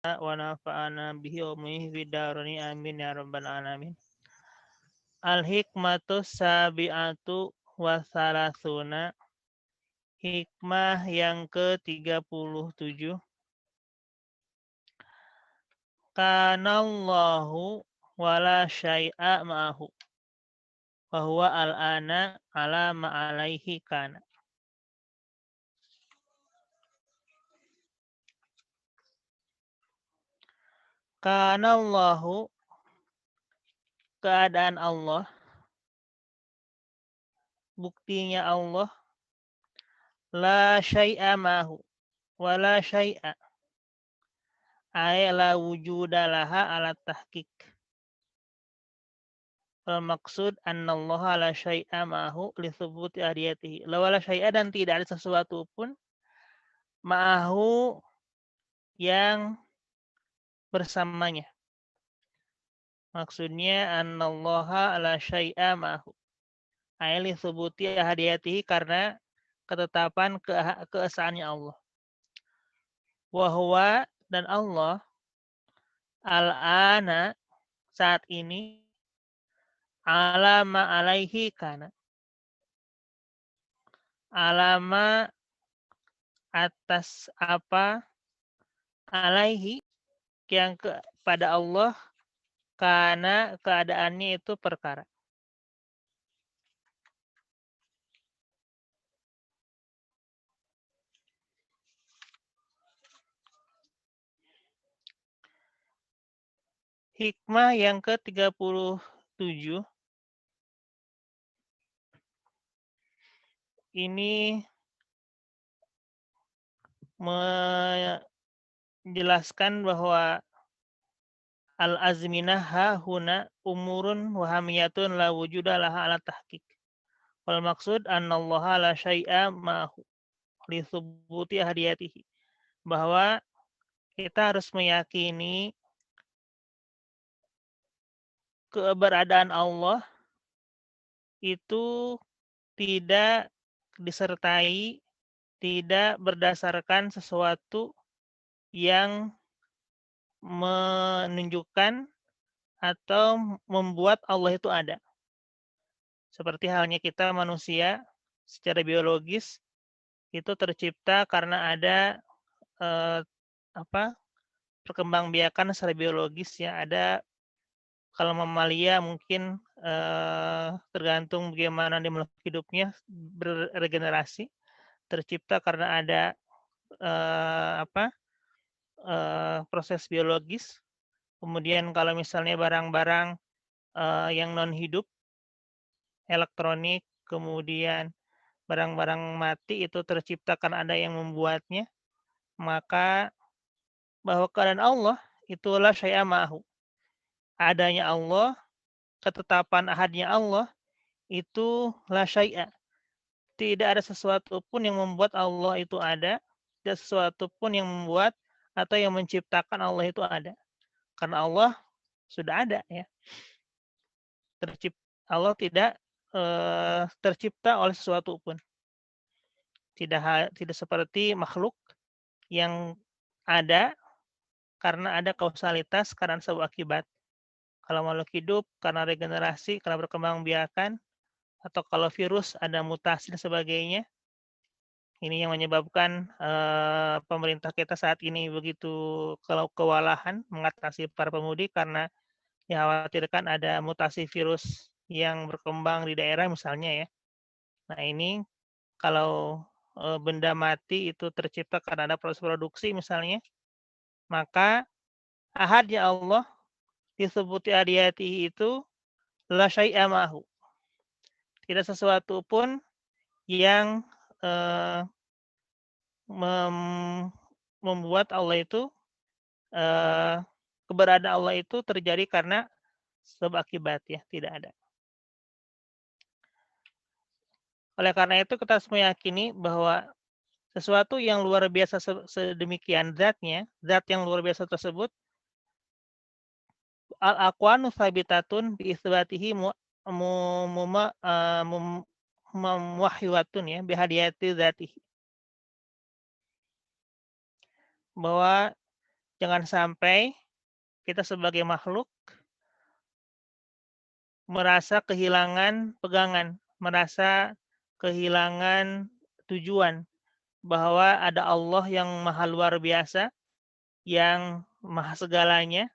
wa nafa'ana bihi wa bihi fid dharain amin ya rabbal alamin. Al hikmatu sabi'atu wa salasuna. Hikmah yang ke-37. Kanallahu wala syai'a ma'ahu wa huwa al-ana ala ma'alaihi kana. Kanallahu, keadaan Allah, buktinya Allah, la syai'a ma'ahu wala syai'a ay la wujuda laha ala tahqiq. Wal maksud annallaha la syai'a ma'ahu li thubuti ahdiyatihi. La wala syai'a, dan tidak ada sesuatu pun ma'ahu yang bersamanya. Maksudnya annallaha la syai'a ma'ahu ay li thubuti ahdiyatihi, karena ketetapan keesaannya Allah. Wa huwa, dan Allah, al-ana, saat ini, alama alaihi kana, alama atas apa, alaihi yang kepada Allah, karena keadaannya itu perkara. Hikmah yang ke-37 ini menjelaskan bahwa al-azminah hahuna umurun wahamiyatun la wujuda laha ala tahqiq. Wal maksud annallaha la syai'a ma'ahu li thubuti ahdiyatihi. Bahwa kita harus meyakini keberadaan Allah itu tidak disertai, tidak berdasarkan sesuatu yang menunjukkan atau membuat Allah itu ada. Seperti halnya kita manusia secara biologis itu tercipta karena ada perkembangbiakan secara biologis ya. Ada, kalau mamalia mungkin tergantung bagaimana dia makhluk hidupnya beregenerasi, tercipta karena ada proses biologis. Kemudian kalau misalnya barang-barang yang non hidup, elektronik, kemudian barang-barang mati itu tercipta karena ada yang membuatnya, maka bahwa keadaan Allah itulah syai'a ma'ahu. Adanya Allah, ketetapan ahadnya Allah itu la syai'a. Tidak ada sesuatu pun yang membuat Allah itu ada, tidak sesuatu pun yang membuat atau yang menciptakan Allah itu ada. Karena Allah sudah ada ya. Allah tidak tercipta oleh sesuatu pun. Tidak seperti makhluk yang ada karena ada kausalitas, karena sebuah akibat. Kalau makhluk hidup karena regenerasi, karena berkembang biakan, atau kalau virus ada mutasi dan sebagainya. Ini yang menyebabkan pemerintah kita saat ini begitu kewalahan mengatasi para pemudik karena dikhawatirkan ada mutasi virus yang berkembang di daerah misalnya ya. Nah ini kalau benda mati itu tercipta karena ada proses produksi misalnya, maka ahadnya Allah disebuti adiyatihi itu la syai'a ma'hu. Tidak sesuatu pun yang membuat Allah itu keberadaan Allah itu terjadi karena sebab akibat ya, tidak ada. Oleh karena itu kita harus meyakini bahwa sesuatu yang luar biasa sedemikian zatnya, zat yang luar biasa tersebut, al-aqwanu thabitatun bi itsbatihi muwahhiwatun ya bihadiyati zatihi. Bahwa Jangan sampai kita sebagai makhluk merasa kehilangan pegangan, merasa kehilangan tujuan, bahwa ada Allah yang maha luar biasa, yang maha segalanya,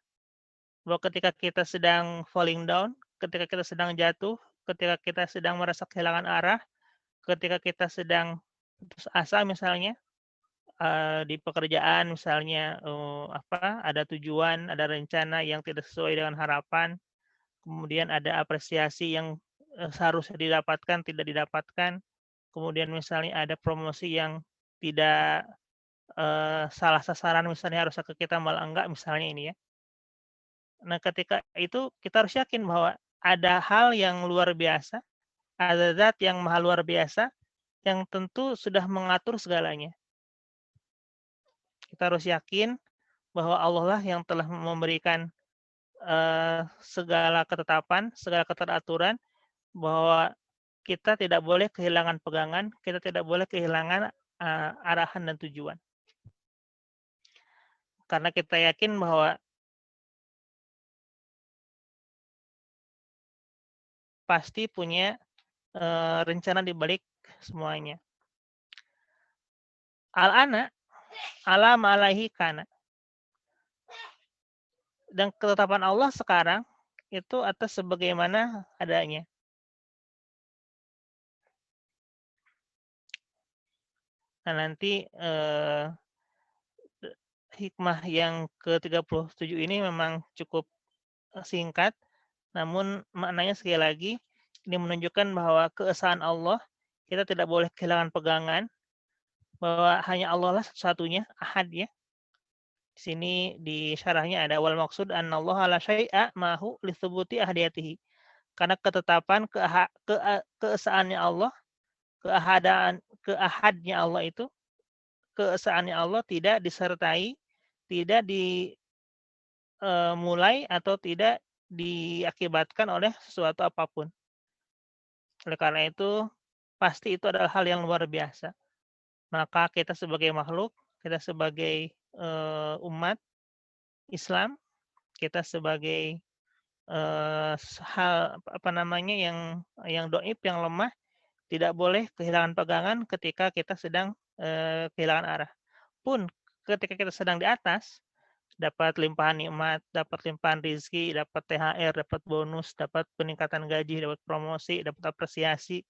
bahwa ketika kita sedang falling down, ketika kita sedang jatuh, ketika kita sedang merasa kehilangan arah, ketika kita sedang putus asa misalnya, di pekerjaan misalnya, ada tujuan, ada rencana yang tidak sesuai dengan harapan, kemudian ada apresiasi yang, seharusnya didapatkan tidak didapatkan, kemudian misalnya ada promosi yang tidak, salah sasaran misalnya harusnya ke kita malah enggak misalnya ini ya. Nah ketika itu kita harus yakin bahwa ada hal yang luar biasa, ada zat yang maha luar biasa, yang tentu sudah mengatur segalanya. Kita harus yakin bahwa Allah lah yang telah memberikan, segala ketetapan, segala keteraturan, bahwa kita tidak boleh kehilangan pegangan, kita tidak boleh kehilangan, arahan dan tujuan. Karena kita yakin bahwa pasti punya, rencana di balik semuanya. Al-ana ala ma alaihi kana. Dan ketetapan Allah sekarang itu atas sebagaimana adanya. Nah nanti, hikmah yang ke-37 ini memang cukup, singkat, namun maknanya sekali lagi ini menunjukkan bahwa keesaan Allah, kita tidak boleh kehilangan pegangan, bahwa hanya Allah lah satu-satunya, ahad ya. Di sini di syarahnya ada wal maksud annallaha la syai'a mahu li thubuti ahadiyatihi. Karena ketetapan keesaannya Allah, keahadnya Allah itu, keesaannya Allah tidak disertai, tidak dimulai atau tidak diakibatkan oleh sesuatu apapun. Oleh karena itu, pasti itu adalah hal yang luar biasa. Maka kita sebagai makhluk, kita sebagai, umat Islam, kita sebagai, hal apa namanya, yang dhaif, yang lemah, tidak boleh kehilangan pegangan ketika kita sedang, kehilangan arah. Pun ketika kita sedang di atas, dapat limpahan nikmat, dapat limpahan rezeki, dapat THR, dapat bonus, dapat peningkatan gaji, dapat promosi, dapat apresiasi,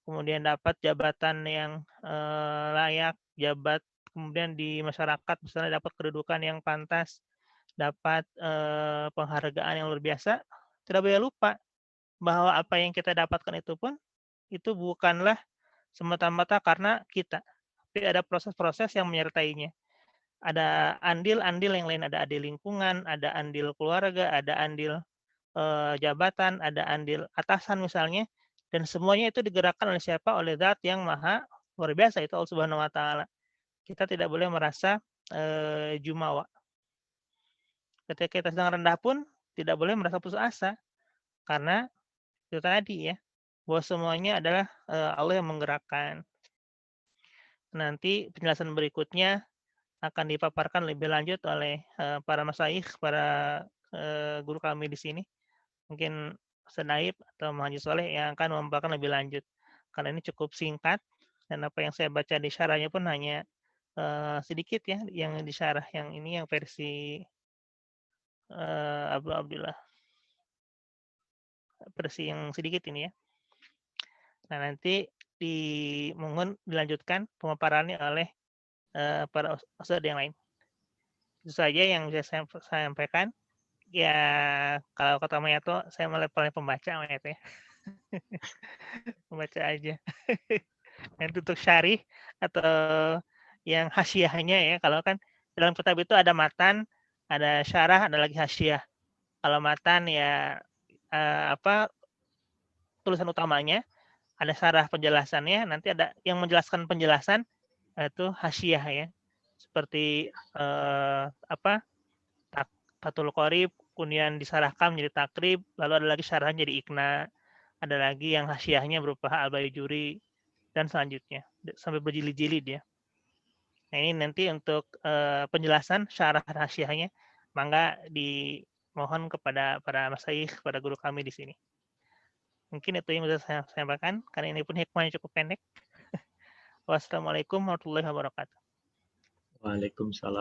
kemudian dapat jabatan yang, layak, kemudian di masyarakat misalnya dapat kedudukan yang pantas, dapat, penghargaan yang luar biasa, tidak boleh lupa bahwa apa yang kita dapatkan itu pun, itu bukanlah semata-mata karena kita, tapi ada proses-proses yang menyertainya. Ada andil-andil yang lain, ada andil lingkungan, ada andil keluarga, ada andil, jabatan, ada andil atasan misalnya, dan semuanya itu digerakkan oleh siapa? Oleh Zat yang maha luar biasa, itu Allah Subhanahu wa taala. Kita tidak boleh merasa, jumawa. Ketika kita sedang rendah pun tidak boleh merasa putus asa, karena itu tadi ya, bahwa semuanya adalah, Allah yang menggerakkan. Nanti penjelasan berikutnya akan dipaparkan lebih lanjut oleh, para masyayikh, para, guru kami di sini. Mungkin Ustaz Naib atau Muhaji Shaleh yang akan memaparkan lebih lanjut. Karena ini cukup singkat dan apa yang saya baca di syarahnya pun hanya, sedikit ya yang disyarah, yang ini yang versi, Abu Abdillah, versi yang sedikit ini ya. Nah nanti mohon dilanjutkan pemaparannya oleh, para ustadz yang lain. Itu saja yang bisa saya sampaikan. Ya, kalau kata Mayato, saya paling pembaca Mayato ya. Pembaca aja. Nanti untuk syarih atau yang hasyiahnya ya, kalau kan dalam kitab itu ada matan, ada syarah, ada lagi hasyiah. Kalau matan ya, tulisan utamanya, ada syarah penjelasannya, nanti ada yang menjelaskan penjelasan, itu hasyiah ya. Seperti, Fathul Qorib, kemudian disarahkan menjadi takrib, lalu ada lagi syarahnya jadi ikna, ada lagi yang hasyiahnya berupa Al-Baijuri, dan selanjutnya, sampai berjilid-jilid ya. Nah, ini nanti untuk penjelasan syarah rahasianya, mangga dimohon kepada para masyayikh, kepada guru kami di sini. Mungkin itu yang bisa saya sampaikan, karena ini pun hikmahnya cukup pendek. Wassalamualaikum warahmatullahi wabarakatuh. Waalaikumsalam.